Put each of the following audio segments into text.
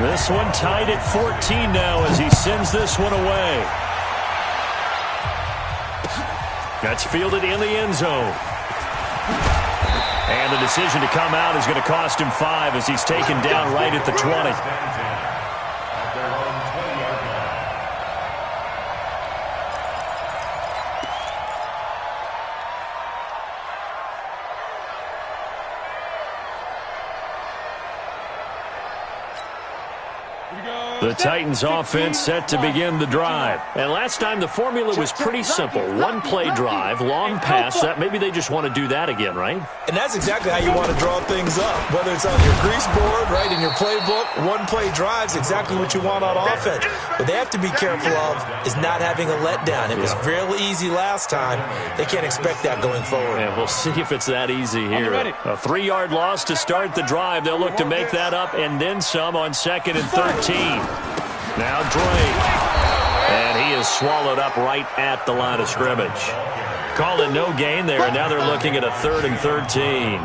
This one tied at 14 now as he sends this one away. That's fielded in the end zone. And the decision to come out is going to cost him 5 as he's taken down right at the 20. The Titans offense set to begin the drive. And last time the formula was pretty simple. One play drive, long pass. Maybe they just want to do that again, right? And that's exactly how you want to draw things up. Whether it's on your grease board, right, in your playbook, one play drive is exactly what you want on offense. What they have to be careful of is not having a letdown. It was real easy last time. They can't expect that going forward. And we'll see if it's that easy here. A 3-yard loss to start the drive. They'll look to make that up and then some on 2nd and 13. Now Drake, and he is swallowed up right at the line of scrimmage. Call it no gain there, and now they're looking at a 3rd and 13.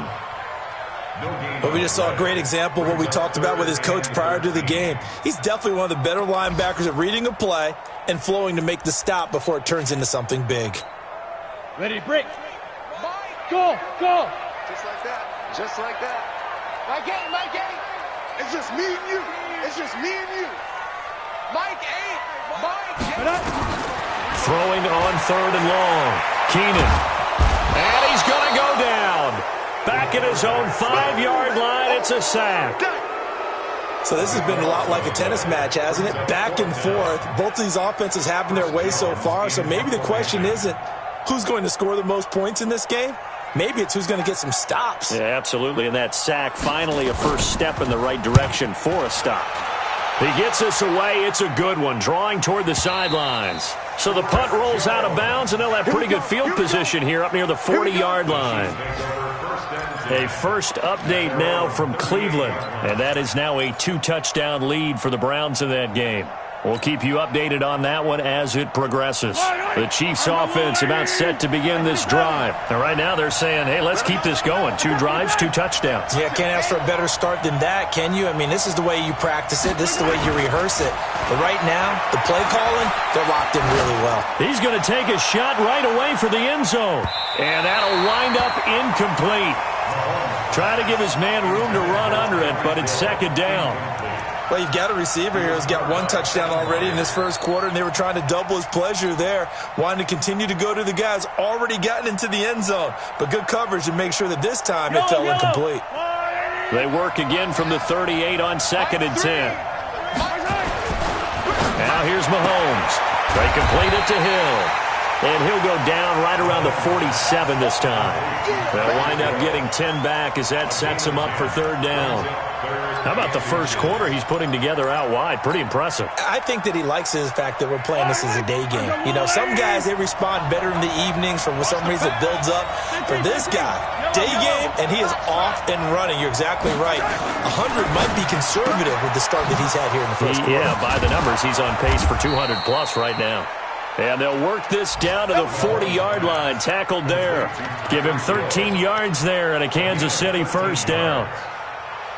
But we just saw a great example of what we talked about with his coach prior to the game. He's definitely one of the better linebackers at reading a play and flowing to make the stop before it turns into something big. Ready, break. Go, go. Just like that. Just like that. My game. It's just me and you. It's just me and you. Mike 8. Throwing on 3rd and long. Keenan. And he's going to go down. Back at his own 5-yard line. It's a sack. So this has been a lot like a tennis match, hasn't it? Back and forth. Both of these offenses having their way so far. So maybe the question isn't who's going to score the most points in this game. Maybe it's who's going to get some stops. Yeah, absolutely. And that sack, finally a first step in the right direction for a stop. He gets this away. It's a good one, drawing toward the sidelines. So the punt rolls out of bounds, and they'll have pretty good field position here up near the 40-yard line. A first update now from Cleveland, and that is now a 2-touchdown lead for the Browns in that game. We'll keep you updated on that one as it progresses. The Chiefs offense about set to begin this drive. And right now they're saying, hey, let's keep this going. 2 drives, 2 touchdowns. Yeah, can't ask for a better start than that, can you? I mean, this is the way you practice it. This is the way you rehearse it. But right now, the play calling, they're locked in really well. He's going to take a shot right away for the end zone. And that'll wind up incomplete. Try to give his man room to run under it, but it's 2nd down. Well, you've got a receiver here who's got 1 touchdown already in this first quarter, and they were trying to double his pleasure there, wanting to continue to go to the guys already gotten into the end zone. But good coverage to make sure that this time it fell incomplete. They work again from the 38 on 2nd and 10. Now here's Mahomes. They complete it to Hill. And he'll go down right around the 47 this time. They'll wind up getting 10 back as that sets him up for 3rd down. How about the first quarter he's putting together out wide? Pretty impressive. I think that he likes the fact that we're playing this as a day game. You know, some guys, they respond better in the evenings. For some reason, it builds up. For this guy, day game, and he is off and running. You're exactly right. 100 might be conservative with the start that he's had here in the first quarter. Yeah, by the numbers, he's on pace for 200-plus right now. And they'll work this down to the 40-yard line. Tackled there. Give him 13 yards there and a Kansas City first down.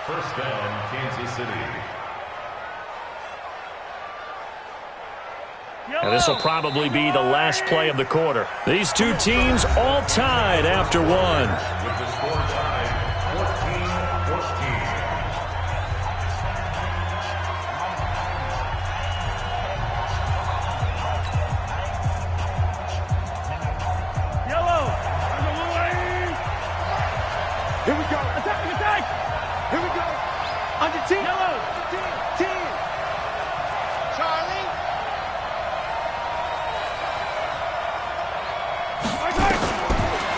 First down, Kansas City. And this will probably be the last play of the quarter. These two teams all tied after one. With the score tied, 14-14. Yellow. Here we go. Attack. Here we go. Under team. Yellow. Team. Charlie.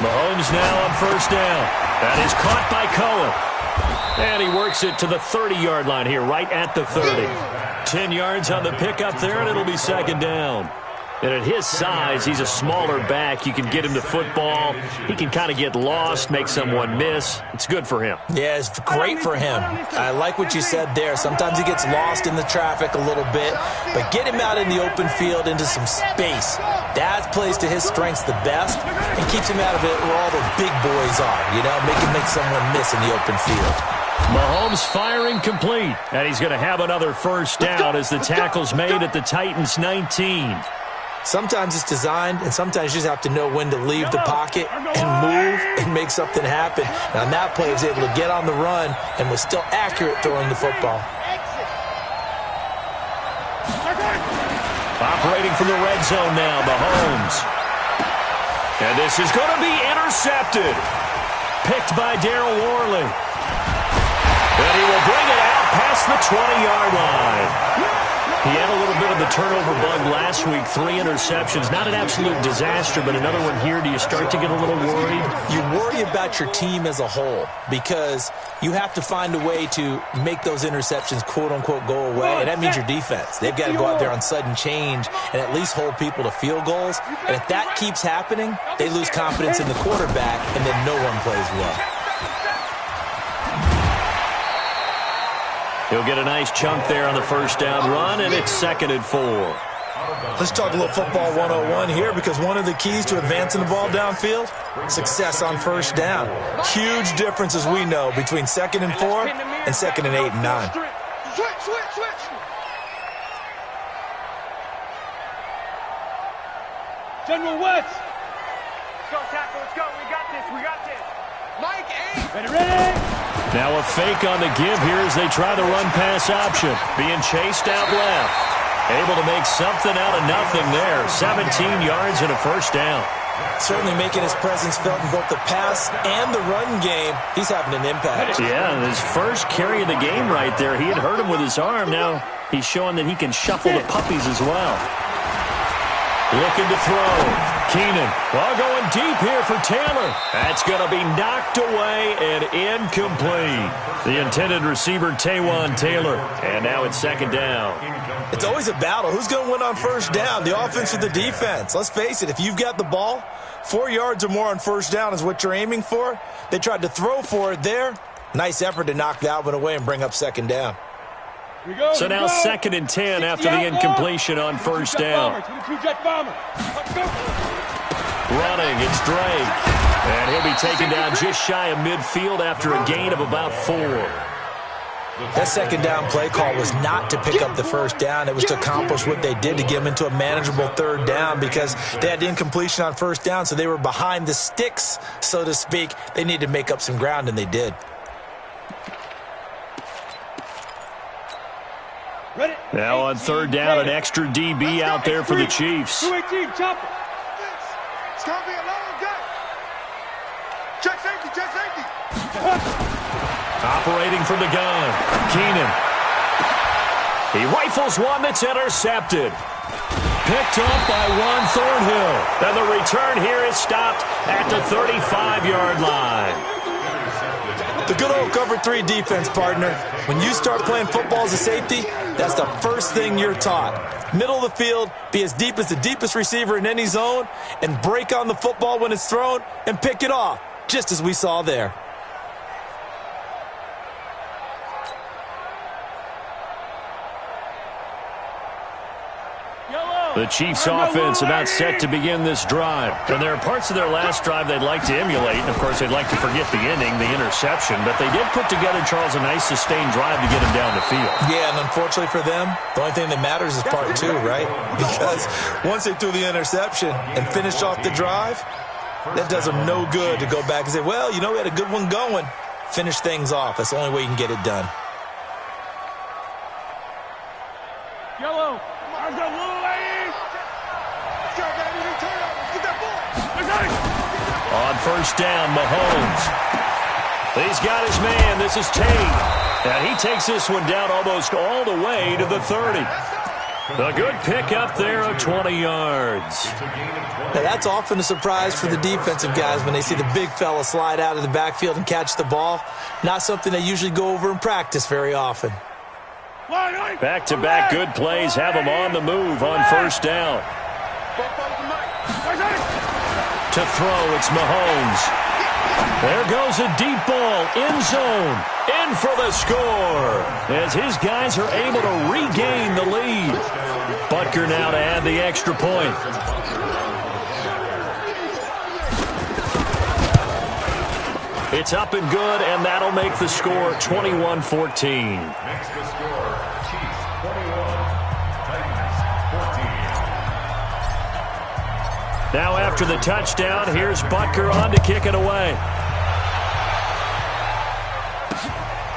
Mahomes now on first down. That is caught by Cohen. And he works it to the 30-yard line here, right at the 30. 10 yards on the pickup there, and it'll be 2nd down. And at his size, he's a smaller back. You can get him to football. He can kind of get lost, make someone miss. It's good for him. Yeah, it's great for him. I like what you said there. Sometimes he gets lost in the traffic a little bit, but get him out in the open field into some space. That plays to his strengths the best and keeps him out of it where all the big boys are, you know, make him make someone miss in the open field. Mahomes firing complete. And he's going to have another first down as the tackle's made at the Titans' 19. Sometimes it's designed, and sometimes you just have to know when to leave the pocket and move and make something happen. And on that play, he was able to get on the run and was still accurate throwing the football. Operating from the red zone now, Mahomes. And this is going to be intercepted. Picked by Daryl Worley. And he will bring it out past the 20-yard line. He had a little bit of the turnover bug last week, 3 interceptions. Not an absolute disaster, but another one here. Do you start to get a little worried? You worry about your team as a whole because you have to find a way to make those interceptions, quote-unquote, go away, and that means your defense. They've got to go out there on sudden change and at least hold people to field goals. And if that keeps happening, they lose confidence in the quarterback, and then no one plays well. He'll get a nice chunk there on the first down run, and it's 2nd and 4. Let's talk a little football 101 here because one of the keys to advancing the ball downfield, success on first down. Huge difference, as we know, between 2nd and 4 and 2nd and 8 and 9. Switch. General West. Let's go, tackle. Let's go. We got this. Mike 8. Ready? Now a fake on the give here as they try the run-pass option. Being chased out left. Able to make something out of nothing there. 17 yards and a first down. Certainly making his presence felt in both the pass and the run game. He's having an impact. Yeah, his first carry of the game right there. He had hurt him with his arm. Now he's showing that he can shuffle the puppies as well. Looking to throw. Keenan, while going deep here for Taylor. That's going to be knocked away and incomplete. The intended receiver, Taywan Taylor. And now it's 2nd down. It's always a battle. Who's going to win on first down, the offense or the defense? Let's face it, if you've got the ball, 4 yards or more on first down is what you're aiming for. They tried to throw for it there. Nice effort to knock that one away and bring up 2nd down. So now 2nd and 10 after the incompletion on first down. Running, it's Drake. And he'll be taken down just shy of midfield after a gain of about 4. That 2nd down play call was not to pick up the first down. It was to accomplish what they did to get them into a manageable 3rd down because they had incompletion on first down, so they were behind the sticks, so to speak. They needed to make up some ground, and they did. Now on 3rd down, an extra DB out there for the Chiefs. 218, chopper. It's going to be a long game. Check safety. Operating from the gun, Keenan. He rifles one that's intercepted. Picked up by Juan Thornhill. And the return here is stopped at the 35-yard line. The good old cover 3 defense, partner. When you start playing football as a safety, that's the first thing you're taught. Middle of the field, be as deep as the deepest receiver in any zone, and break on the football when it's thrown and pick it off, just as we saw there. The Chiefs offense about set to begin this drive. And there are parts of their last drive they'd like to emulate. And, of course, they'd like to forget the ending, the interception. But they did put together, Charles, a nice sustained drive to get him down the field. Yeah, and unfortunately for them, the only thing that matters is part 2, right? Because once they threw the interception and finished off the drive, that does them no good to go back and say, well, you know, we had a good one going. Finish things off. That's the only way you can get it done. Yellow. On first down, Mahomes. He's got his man. This is Tate. And he takes this one down almost all the way to the 30. A good pick up there of 20 yards. Now, that's often a surprise for the defensive guys when they see the big fella slide out of the backfield and catch the ball. Not something they usually go over in practice very often. Back-to-back good plays have them on the move on first down. To throw, it's Mahomes. There goes a deep ball, end zone, in for the score, as his guys are able to regain the lead. Butker now to add the extra point. It's up and good, and that'll make the score 21-14. Makes the score Chiefs 21, Titans 14. Now after the touchdown, here's Butker on to kick it away.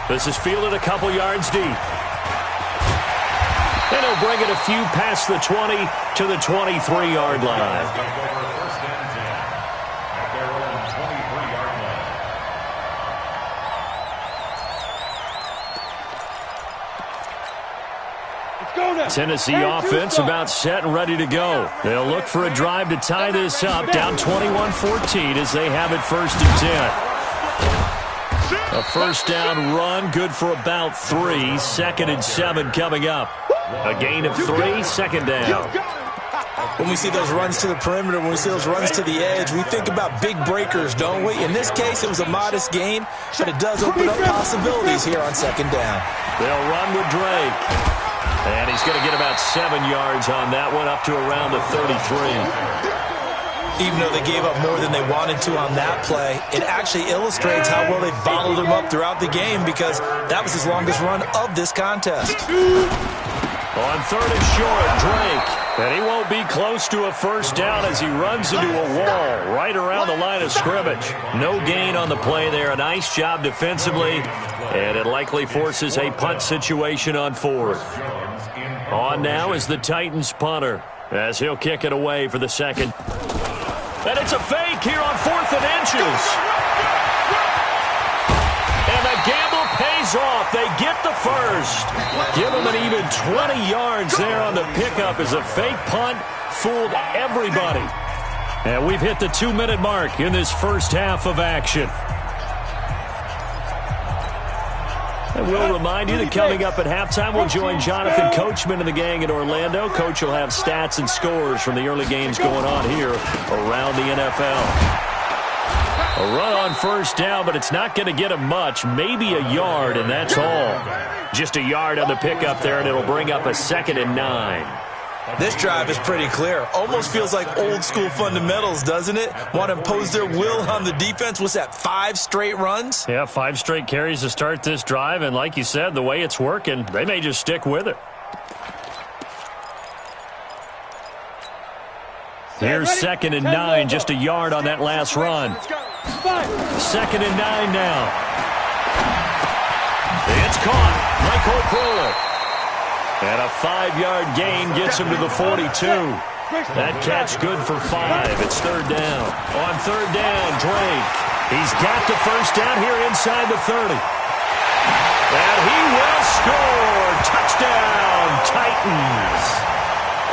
This is fielded a couple yards deep. And he'll bring it a few past the 20 to the 23-yard line. First and 10 at their own 23-yard line. Let's go now. Tennessee Hey, offense Houston. about set and ready to go. They'll look for a drive to tie this up, down 21-14 as they have it first and 10. A first down run, good for about 3. 2nd and 7 coming up. A gain of 3, second down. When we see those runs to the perimeter, when we see those runs to the edge, we think about big breakers, don't we? In this case, it was a modest gain, but it does open up possibilities here on 2nd down. They'll run with Drake. And he's going to get about 7 yards on that one, up to around the 33. Even though they gave up more than they wanted to on that play, it actually illustrates how well they bottled him up throughout the game because that was his longest run of this contest. On 3rd and short, Drake. And he won't be close to a first down as he runs into a wall right around the line of scrimmage. No gain on the play there. A nice job defensively. And it likely forces a punt situation on 4th. On now is the Titans punter as he'll kick it away for the 2nd. And it's a fake here on 4th and inches. And the gamble pays off. They get the first. Give them an even 20 yards there on the pickup as a fake punt fooled everybody. And we've hit the 2-minute mark in this first half of action. And we'll remind you that coming up at halftime, we'll join Jonathan Coachman and the gang in Orlando. Coach will have stats and scores from the early games going on here around the NFL. A run on first down, but it's not going to get him much. Maybe a yard, and that's all. Just a yard on the pickup there, and it'll bring up a 2nd and 9. This drive is pretty clear. Almost feels like old school fundamentals, doesn't it? Want to impose their will on the defense. What's that, 5 straight runs? Yeah, 5 straight carries to start this drive, and like you said, the way it's working, they may just stick with it. Here's 2nd and 9, just a yard on that last run. 2nd and 9 now. It's caught. Michael Proehl. And a 5-yard gain gets him to the 42. That catch good for 5. It's 3rd down. On 3rd down, Drake. He's got the first down here inside the 30. And he will score. Touchdown, Titans.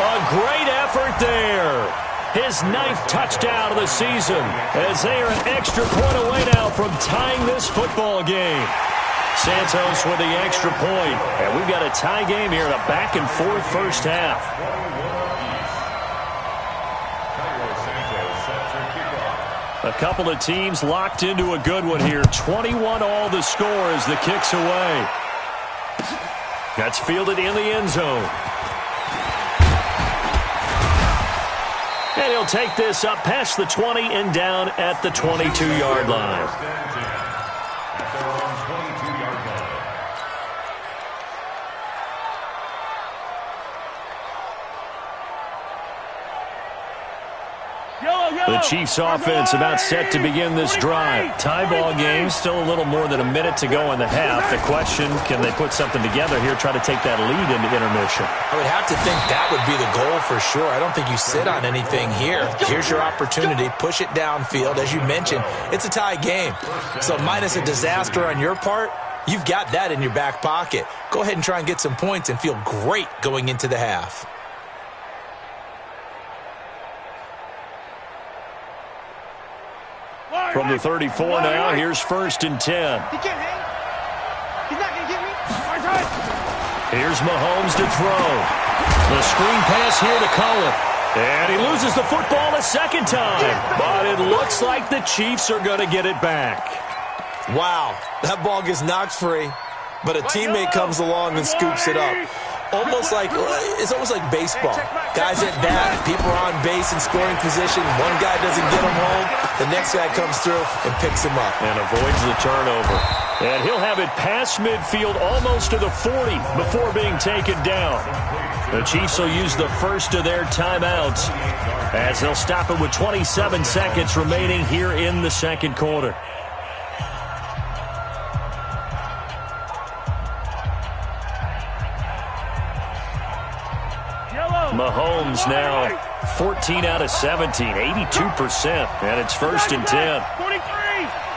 A great effort there. His 9th touchdown of the season as they are an extra point away now from tying this football game. Santos with the extra point. And we've got a tie game here in a back-and-forth first half. A couple of teams locked into a good one here. 21 all the score as the kick's away. That's fielded in the end zone. And he'll take this up past the 20 and down at the 22-yard line. The Chiefs offense about set to begin this drive. Tie ball game, still a little more than a minute to go in the half. The question, can they put something together here, try to take that lead into intermission? I would have to think that would be the goal for sure. I don't think you sit on anything here. Here's your opportunity. Push it downfield. As you mentioned, it's a tie game. So minus a disaster on your part, you've got that in your back pocket. Go ahead and try and get some points and feel great going into the half. From the 34 now, here's 1st and 10. He can't hang. He's not going to get me. Here's Mahomes to throw. The screen pass here to Cullen. And he loses the football a 2nd time. But it looks like the Chiefs are going to get it back. Wow, that ball gets knocked free, but a teammate comes along and scoops it up. almost like baseball. Guys at bat, people are on base in scoring position. One guy doesn't get him home. The next guy comes through and picks him up. And avoids the turnover. And he'll have it past midfield almost to the 40 before being taken down. The Chiefs will use the first of their timeouts as they'll stop it with 27 seconds remaining here in the second quarter. Mahomes now 14 out of 17, 82%, and it's 1st and 10. 43!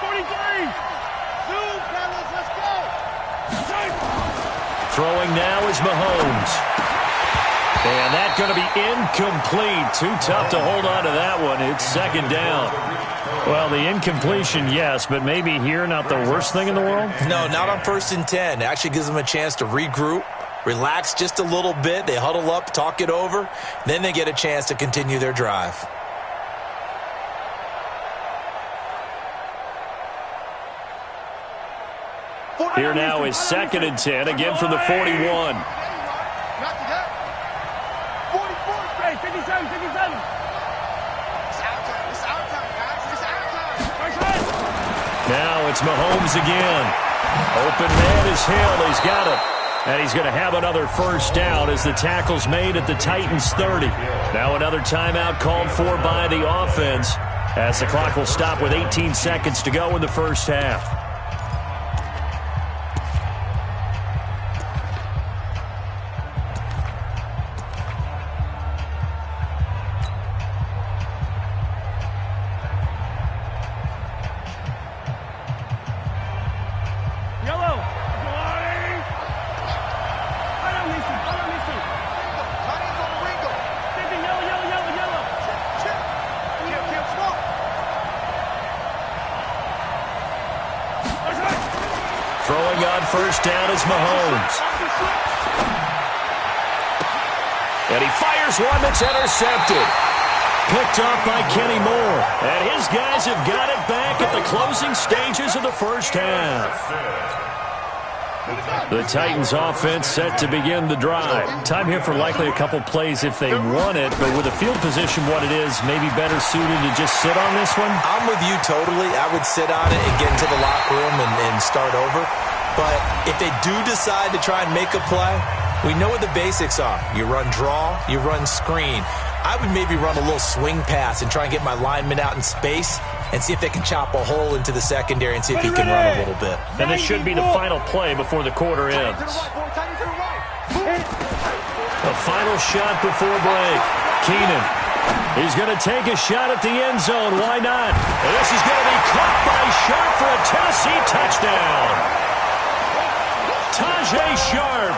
43! Zoom, fellas, let's go! Throwing now is Mahomes. And that's going to be incomplete. Too tough to hold on to that one. It's 2nd down. Well, the incompletion, yes, but maybe here not the worst thing in the world? No, not on 1st and 10. It actually gives them a chance to regroup, relax just a little bit. They huddle up, talk it over. Then they get a chance to continue their drive. Here now is 2nd and 10, again from the 41. Now it's Mahomes again. Open man is Hill. He's got it. And he's going to have another 1st down as the tackle's made at the Titans' 30. Now another timeout called for by the offense as the clock will stop with 18 seconds to go in the first half. Throwing on 1st down is Mahomes. And he fires one that's intercepted. Picked off by Kenny Moore. And his guys have got it back at the closing stages of the first half. The Titans offense set to begin the drive. Time here for likely a couple plays if they want it, but with the field position what it is, maybe better suited to just sit on this one? I'm with you totally. I would sit on it and get into the locker room and start over. But if they do decide to try and make a play, we know what the basics are. You run draw, you run screen. I would maybe run a little swing pass and try and get my lineman out in space and see if they can chop a hole into the secondary and see if he can run a little bit. And this should be the final play before the quarter ends. The final shot before break. Keenan. He's going to take a shot at the end zone. Why not? And this is going to be caught by Sharp for a Tennessee touchdown. Tajae Sharp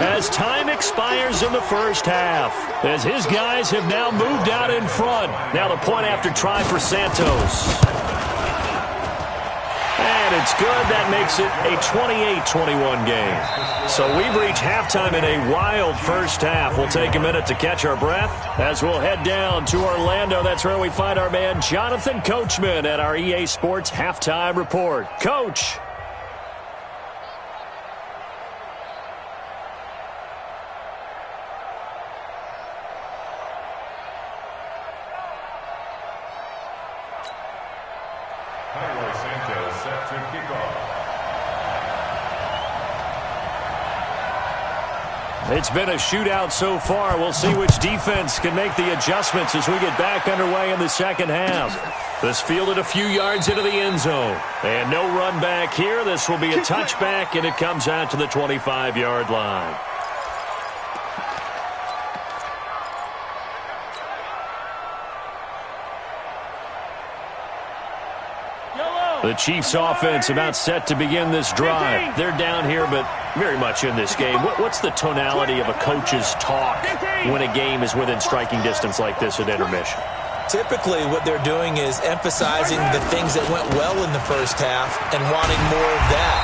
as time expires in the first half. As his guys have now moved out in front. Now the point after try for Santos. And it's good. That makes it a 28-21 game. So we've reached halftime in a wild first half. We'll take a minute to catch our breath as we'll head down to Orlando. That's where we find our man Jonathan Coachman at our EA Sports Halftime Report. Coach. It's been a shootout so far. We'll see which defense can make the adjustments as we get back underway in the second half. This fielded a few yards into the end zone. And no run back here. This will be a touchback, and it comes out to the 25-yard line. The Chiefs offense about set to begin this drive. They're down here, but very much in this game. What's the tonality of a coach's talk when a game is within striking distance like this at intermission? Typically, what they're doing is emphasizing the things that went well in the first half and wanting more of that.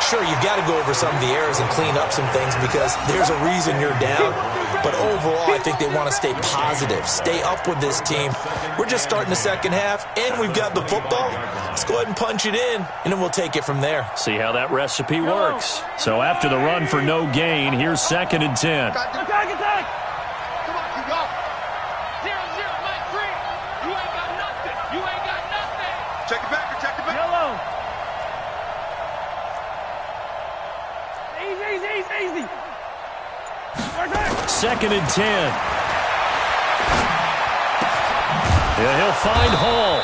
Sure, you've got to go over some of the errors and clean up some things because there's a reason you're down. But overall, I think they want to stay positive, stay up with this team. We're just starting the second half, and we've got the football. Let's go ahead and punch it in, and then we'll take it from there. See how that recipe works. So after the run for no gain, here's 2nd and 10. Attack, attack! Come on, you go. 0-0, Mike Green. You ain't got nothing. You ain't got nothing. Check it back, check it back. Yellow. Easy. Second and 10. Yeah, he'll find Hall.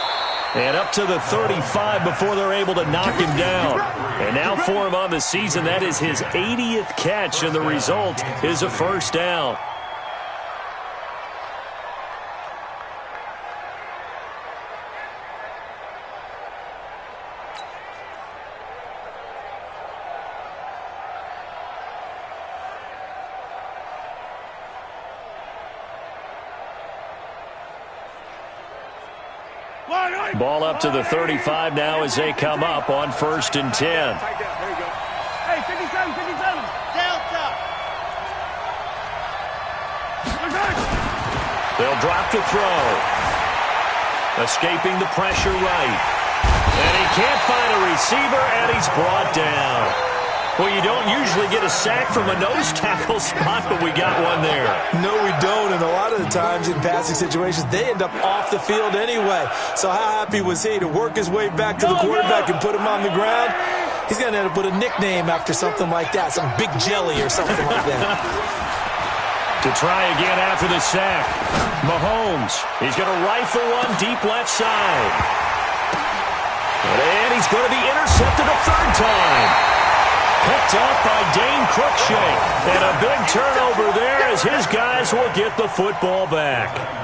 And up to the 35 before they're able to knock him down. And now for him on the season, that is his 80th catch, and the result is a first down. Ball up to the 35 now as they come up on 1st and 10. Hey, 57. Delta. They'll drop to throw. Escaping the pressure right. And he can't find a receiver, and he's brought down. Well, you don't usually get a sack from a nose tackle spot, but we got one there. No, we don't, and a lot of the times in passing situations, they end up off the field anyway. So how happy was he to work his way back to the quarterback and put him on the ground? He's going to end up with a nickname after something like that, some Big Jelly or something like that. To try again after the sack, Mahomes. He's going to rifle one deep left side. And he's going to be intercepted a 3rd time. Picked up by Dane Cruikshank. And a big turnover there as his guys will get the football back.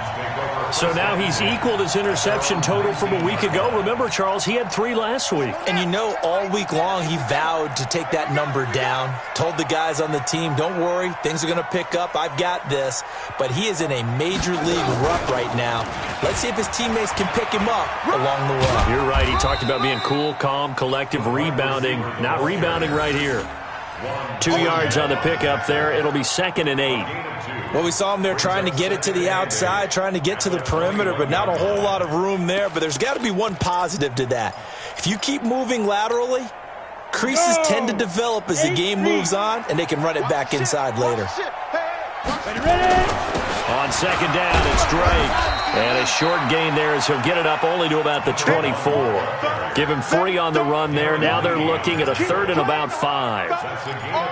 So now he's equaled his interception total from a week ago. Remember, Charles, he had 3 last week. And you know, all week long he vowed to take that number down. Told the guys on the team, don't worry, things are going to pick up. I've got this. But he is in a major league rut right now. Let's see if his teammates can pick him up along the way. You're right. He talked about being cool, calm, collective, rebounding. Not rebounding right here. 2 yards on the pickup there. It'll be 2nd and 8. Well, we saw him there trying to get it to the outside, trying to get to the perimeter, but not a whole lot of room there. But there's got to be one positive to that. If you keep moving laterally, creases tend to develop as the game moves on, and they can run it back inside later. On 2nd down, it's Drake. And a short gain there as he'll get it up only to about the 24. Give him 3 on the run there. Now they're looking at a 3rd and about 5.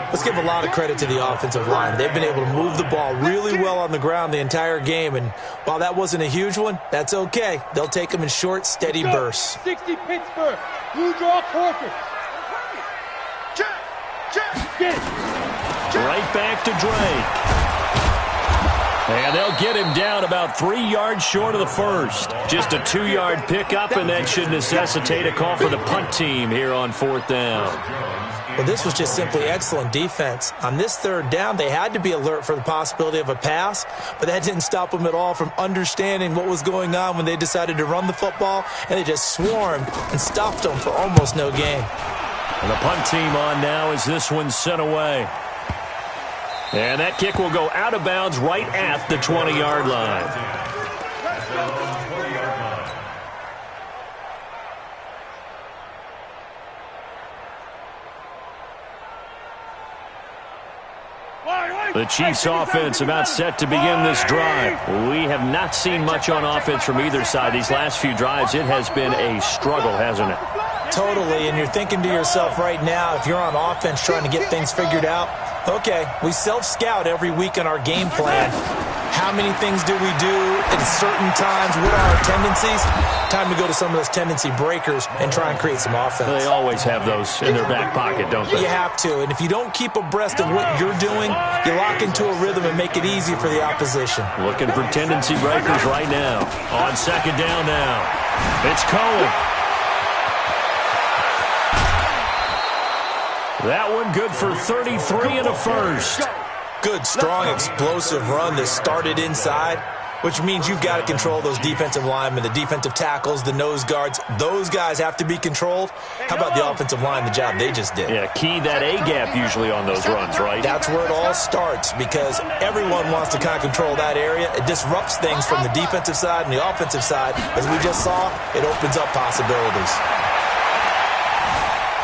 Let's give a lot of credit to the offensive line. They've been able to move the ball really well on the ground the entire game. And while that wasn't a huge one, that's okay. They'll take them in short, steady bursts. 60 Pittsburgh. Blue draw Corker. Get it. Right back to Drake. And they'll get him down about 3 yards short of the first. Just a 2-yard pickup, and that should necessitate a call for the punt team here on 4th down. Well, this was just simply excellent defense. On this 3rd down, they had to be alert for the possibility of a pass, but that didn't stop them at all from understanding what was going on when they decided to run the football, and they just swarmed and stopped them for almost no gain. And the punt team on now as this one's sent away. And that kick will go out of bounds right at the 20-yard line. The Chiefs offense about set to begin this drive. We have not seen much on offense from either side. These last few drives, it has been a struggle, hasn't it? Totally, and you're thinking to yourself right now, if you're on offense trying to get things figured out, okay, we self-scout every week on our game plan. How many things do we do at certain times? What are our tendencies? Time to go to some of those tendency breakers and try and create some offense. They always have those in their back pocket, don't they? You have to, and if you don't keep abreast of what you're doing, you lock into a rhythm and make it easy for the opposition. Looking for tendency breakers right now. On 2nd down now. It's Cohen. That one good for 33 and a first. Good, strong, explosive run that started inside. which means you've got to control those defensive linemen, the defensive tackles, the nose guards. Those guys have to be controlled. How about the offensive line, the job they just did? Yeah, key that A-gap usually on those runs, right? That's where it all starts because everyone wants to kind of control that area. It disrupts things from the defensive side and the offensive side. As we just saw, it opens up possibilities.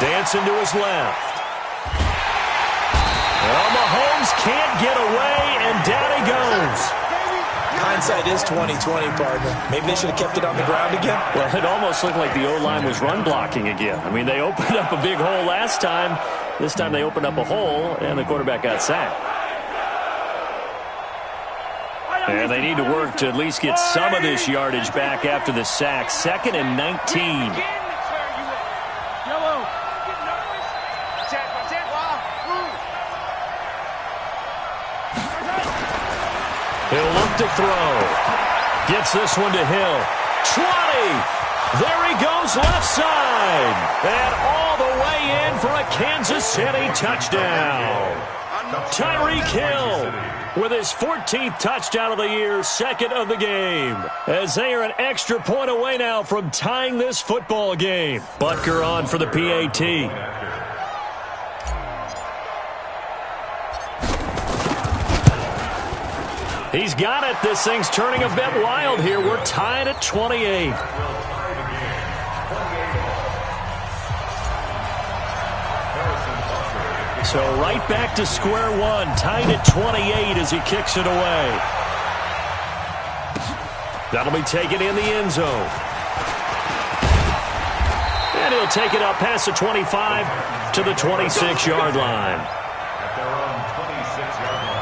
Dancing to his left. Well, Mahomes can't get away, and down he goes. Hindsight is 20/20, partner. Maybe they should have kept it on the ground again. Well, it almost looked like the O-line was run blocking again. I mean, they opened up a big hole last time. This time they opened up a hole, and the quarterback got sacked. And they need to work to at least get some of this yardage back after the sack. 2nd and 19. He'll look to throw. Gets this one to Hill. 20. There he goes left side. And all the way in for a Kansas City touchdown. Tyreek Hill with his 14th touchdown of the year, 2nd of the game. As they are an extra point away now from tying this football game. Butker on for the PAT. He's got it. This thing's turning a bit wild here. We're tied at 28. So right back to square one. Tied at 28 as he kicks it away. That'll be taken in the end zone. And he'll take it up past the 25 to the 26-yard line. At their own 26-yard line.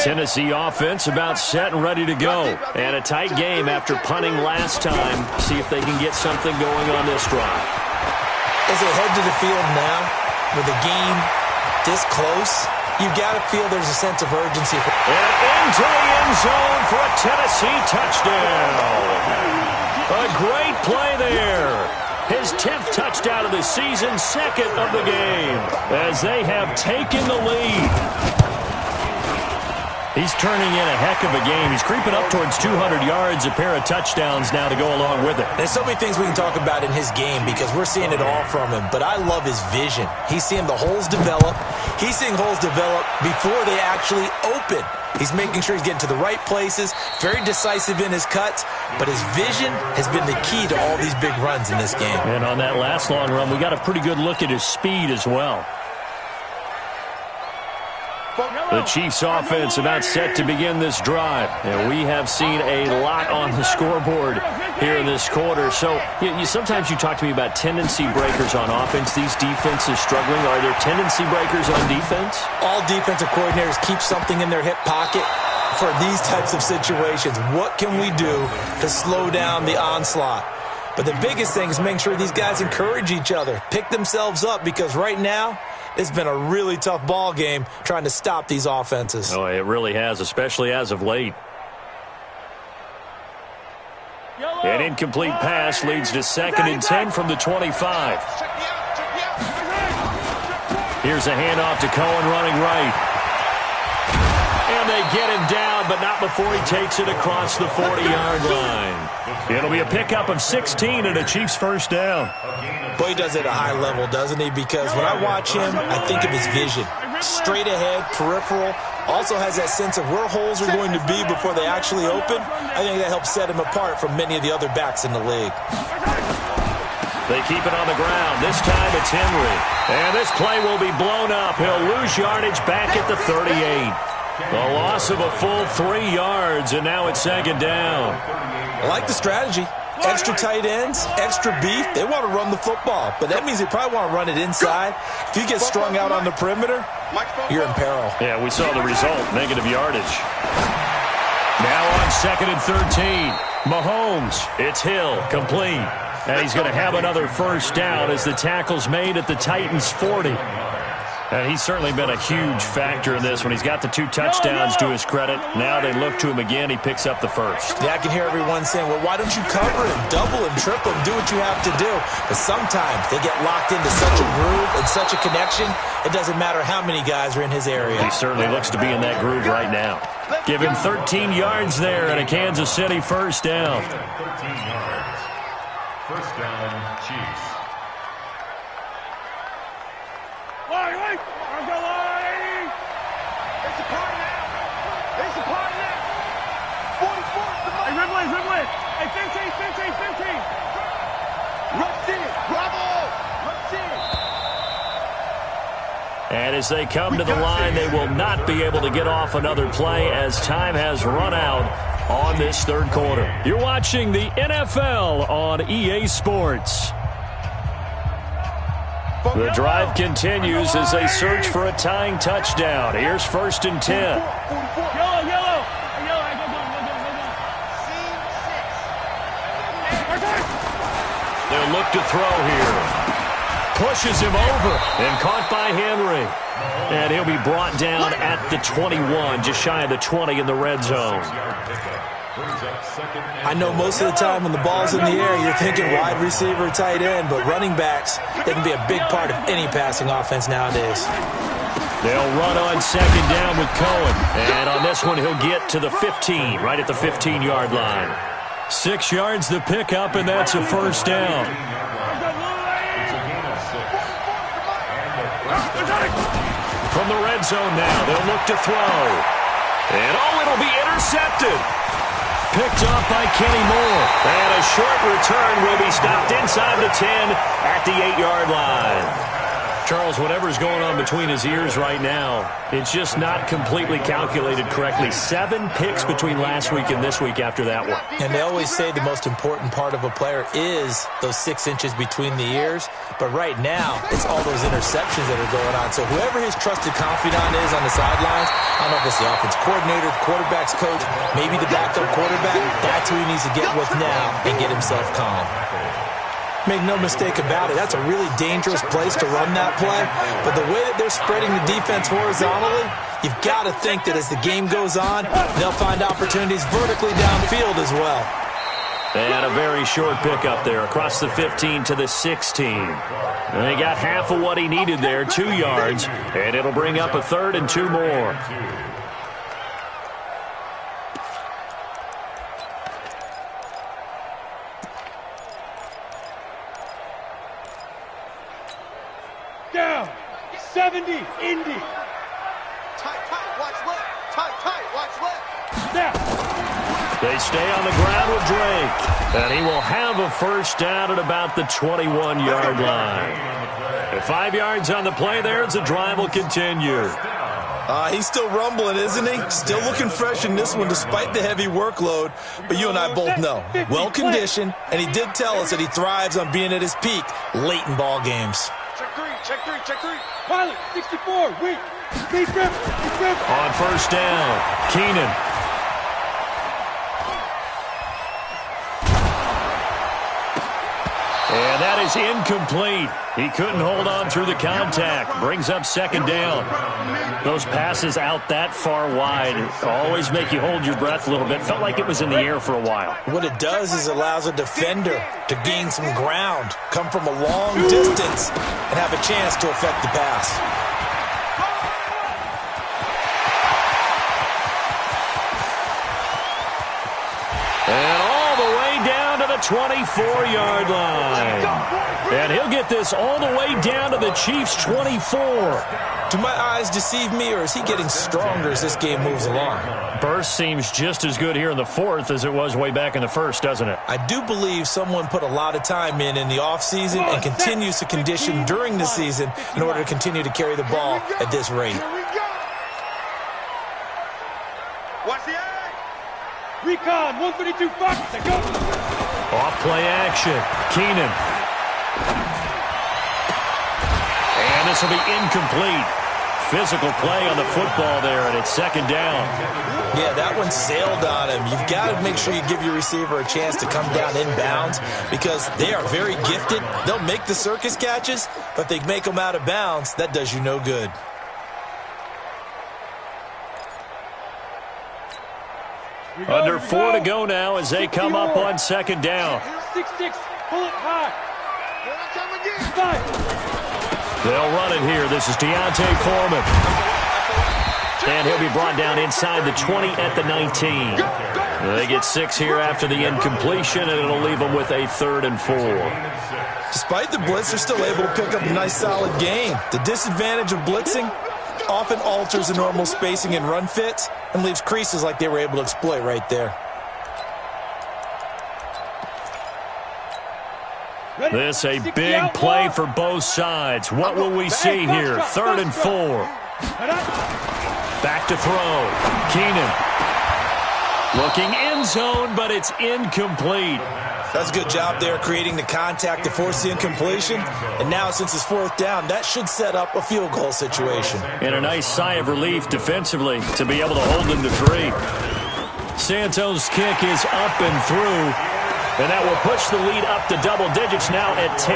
Tennessee offense about set and ready to go. And a tight game after punting last time. See if they can get something going on this drive. As they head to the field now, with the game this close, you've got to feel there's a sense of urgency. And into the end zone for a Tennessee touchdown. A great play there. His 10th touchdown of the season, 2nd of the game. As they have taken the lead. He's turning in a heck of a game. He's creeping up towards 200 yards, a pair of touchdowns now to go along with it. There's so many things we can talk about in his game because we're seeing it all from him, but I love his vision. He's seeing the holes develop. He's seeing holes develop before they actually open. He's making sure he's getting to the right places, very decisive in his cuts, but his vision has been the key to all these big runs in this game. And on that last long run, we got a pretty good look at his speed as well. The Chiefs offense about set to begin this drive. And we have seen a lot on the scoreboard here in this quarter. So sometimes you talk to me about tendency breakers on offense. These defenses struggling. Are there tendency breakers on defense? All defensive coordinators keep something in their hip pocket for these types of situations. What can we do to slow down the onslaught? But the biggest thing is making sure these guys encourage each other, pick themselves up, because right now it's been a really tough ball game trying to stop these offenses. Oh, it really has, especially as of late. An incomplete pass leads to 2nd and 10 from the 25. Here's a handoff to Cohen running right. And they get him down, but not before he takes it across the 40-yard line. It'll be a pickup of 16 and a Chiefs first down. Boy, he does it at a high level, doesn't he? Because when I watch him, I think of his vision. Straight ahead, peripheral, also has that sense of where holes are going to be before they actually open. I think that helps set him apart from many of the other backs in the league. They keep it on the ground. This time it's Henry. And this play will be blown up. He'll lose yardage back at the 38. A loss of a full 3 yards, and now it's 2nd down. I like the strategy. Extra tight ends, extra beef. They want to run the football, but that means they probably want to run it inside. If you get strung out on the perimeter, you're in peril. Yeah, we saw the result, negative yardage. Now on 2nd and 13. Mahomes, it's Hill, complete. And he's going to have another first down as the tackle's made at the Titans' 40. And he's certainly been a huge factor in this when he's got the 2 touchdowns to his credit. Now they look to him again. He picks up the first. Yeah, I can hear everyone saying, well, why don't you cover him, double him, triple him, do what you have to do. But sometimes they get locked into such a groove and such a connection, it doesn't matter how many guys are in his area. He certainly looks to be in that groove right now. Give him 13 yards there and a Kansas City first down. 13 yards. First down, Chiefs. Wait. I'll go line. It's a party now. It's a party now. 44. Hey, Ridley. Hey, 15. Rush in. Bravo. Rush in. And as they come to the line, they will not be able to get off another play as time has run out on this third quarter. You're watching the NFL on EA Sports. The drive continues as they search for a tying touchdown. Here's 1st and 10. Yellow. They'll look to throw here. Pushes him over and caught by Henry. And he'll be brought down at the 21, just shy of the 20 in the red zone. I know most of the time when the ball's in the air, you're thinking wide receiver, tight end, but running backs, they can be a big part of any passing offense nowadays. They'll run on 2nd down with Cohen. And on this one, he'll get to the 15, right at the 15-yard line. 6 yards the pickup, and that's a first down. From the red zone now, they'll look to throw. And, it'll be intercepted. Picked up by Kenny Moore. And a short return will be stopped inside the 10 at the 8-yard line. Charles, whatever's going on between his ears right now, it's just not completely calculated correctly. 7 picks between last week and this week after that one. And they always say the most important part of a player is those 6 inches between the ears. But right now, it's all those interceptions that are going on. So whoever his trusted confidant is on the sidelines, I don't know if it's the offense coordinator, the quarterback's coach, maybe the backup quarterback, that's who he needs to get with now and get himself calm. Make no mistake about it, that's a really dangerous place to run that play. But the way that they're spreading the defense horizontally, you've got to think that as the game goes on, they'll find opportunities vertically downfield as well. And a very short pickup there across the 15 to the 16. And they got half of what he needed there, 2 yards, and it'll bring up a 3rd and 2 more. Down. 70. Indy. Tight, watch left. Tight, watch left. Snap. They stay on the ground with Drake. And he will have a first down at about the 21-yard line. 5 yards on the play there as the drive will continue. He's still rumbling, isn't he? Still looking fresh in this one despite the heavy workload. But you and I both know, well-conditioned, and he did tell us that he thrives on being at his peak late in ball games. Check three. Pilot, 64, weak. Speed grip. On first down, Keenan. And that is incomplete. He couldn't hold on through the contact. Brings up 2nd down. Those passes out that far wide always make you hold your breath a little bit. Felt like it was in the air for a while. What it does is it allows a defender to gain some ground, come from a long distance, and have a chance to affect the pass. And all the way down to the 24-yard line. And he'll get this all the way down to the Chiefs' 24. Do my eyes deceive me, or is he getting stronger as this game moves along? Burst seems just as good here in the 4th as it was way back in the 1st, doesn't it? I do believe someone put a lot of time in the offseason and continues to condition during the season in order to continue to carry the ball at this rate. Here we go. Watch the eye. Recon, 132 Fox. Go. Off play action. Keenan. And this will be incomplete. physical play on the football there, and it's second down. Yeah, that one sailed on him. You've got to make sure you give your receiver a chance to come down inbounds because they are very gifted. They'll make the circus catches, but they make them out of bounds. That does you no good. Under 4 to go now as they come up on second down. 6-6, pull it high. They'll run it here. This is Deontay Foreman. And he'll be brought down inside the 20 at the 19. They get 6 here after the incompletion, and it'll leave them with a 3rd and 4. Despite the blitz, they're still able to pick up a nice, solid game. The disadvantage of blitzing often alters the normal spacing and run fits and leaves creases like they were able to exploit right there. This a big play for both sides. What will we see here? 3rd and 4. Back to throw. Keenan. Looking end zone, but it's incomplete. That's a good job there creating the contact to force the incompletion. And now since it's 4th down, that should set up a field goal situation. And a nice sigh of relief defensively to be able to hold them to 3. Santos' kick is up and through. And that will push the lead up to double digits now at 10.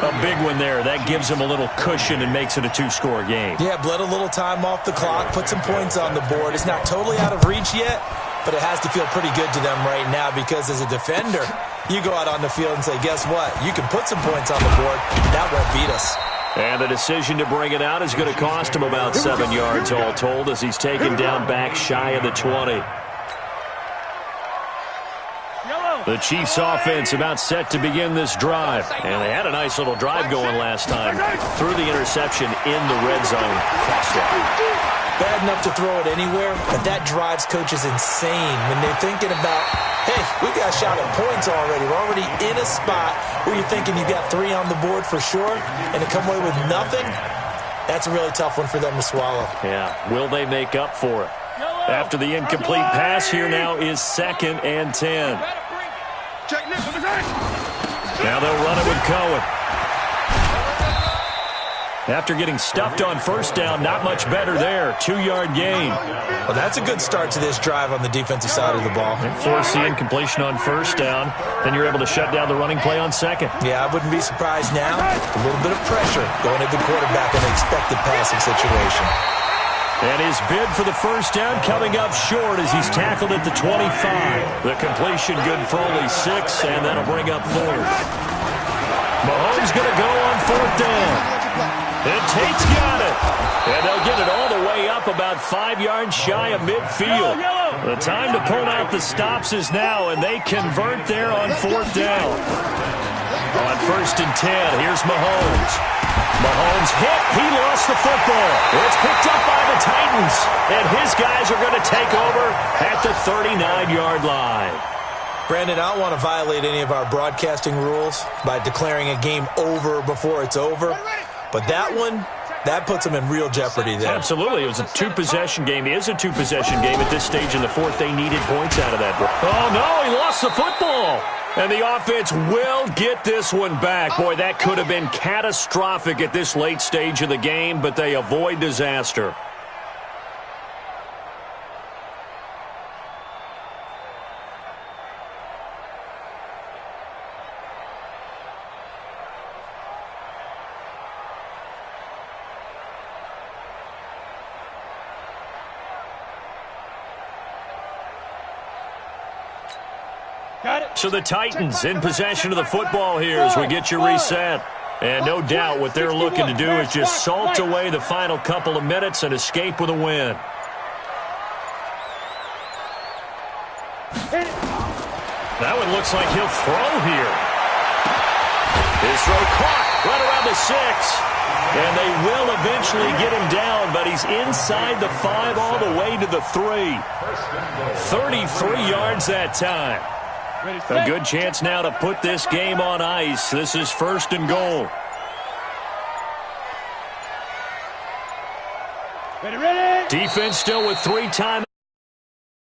A big one there. That gives them a little cushion and makes it a 2-score game. Yeah, bled a little time off the clock, put some points on the board. It's not totally out of reach yet, but it has to feel pretty good to them right now because as a defender, you go out on the field and say, guess what? You can put some points on the board. That won't beat us. And the decision to bring it out is going to cost him about 7 yards all told as he's taken down back shy of the 20. The Chiefs offense about set to begin this drive. And they had a nice little drive going last time. Threw the interception in the red zone. Bad enough to throw it anywhere, but that drives coaches insane when they're thinking about, hey, we got a shot at points already. We're already in a spot where you're thinking you got 3 on the board for sure, and to come away with nothing, that's a really tough one for them to swallow. Yeah, will they make up for it? After the incomplete pass, here now is 2nd and 10. Now they'll run it with Cohen. After getting stuffed on 1st down, not much better there. 2-yard gain. Well, that's a good start to this drive on the defensive side of the ball. And force the incompletion on 1st down. Then you're able to shut down the running play on 2nd. Yeah, I wouldn't be surprised now. A little bit of pressure going at the quarterback in an expected passing situation. And his bid for the 1st down coming up short as he's tackled at the 25. The completion good for only 6, and that'll bring up 4th. Mahomes going to go on 4th down. And Tate's got it. And they'll get it all the way up about 5 yards shy of midfield. The time to pull out the stops is now, and they convert there on 4th down. On 1st and 10, here's Mahomes. Mahomes hit. He lost the football. It's picked up by the Titans. And his guys are going to take over at the 39-yard line. Brandon, I don't want to violate any of our broadcasting rules by declaring a game over before it's over. But that one, that puts them in real jeopardy there. Absolutely. It was a 2-possession game. It is a 2-possession game at this stage in the 4th. They needed points out of that. Oh, no, he lost the football. And the offense will get this one back. Boy, that could have been catastrophic at this late stage of the game, but they avoid disaster. So the Titans in possession of the football here as we get you reset. And no doubt what they're looking to do is just salt away the final couple of minutes and escape with a win. That one looks like he'll throw here. His throw caught right around the 6. And they will eventually get him down, but he's inside the 5 all the way to the 3. 33 yards that time. A good chance now to put this game on ice. This is 1st and goal. Ready, ready. Defense still with 3 timeouts.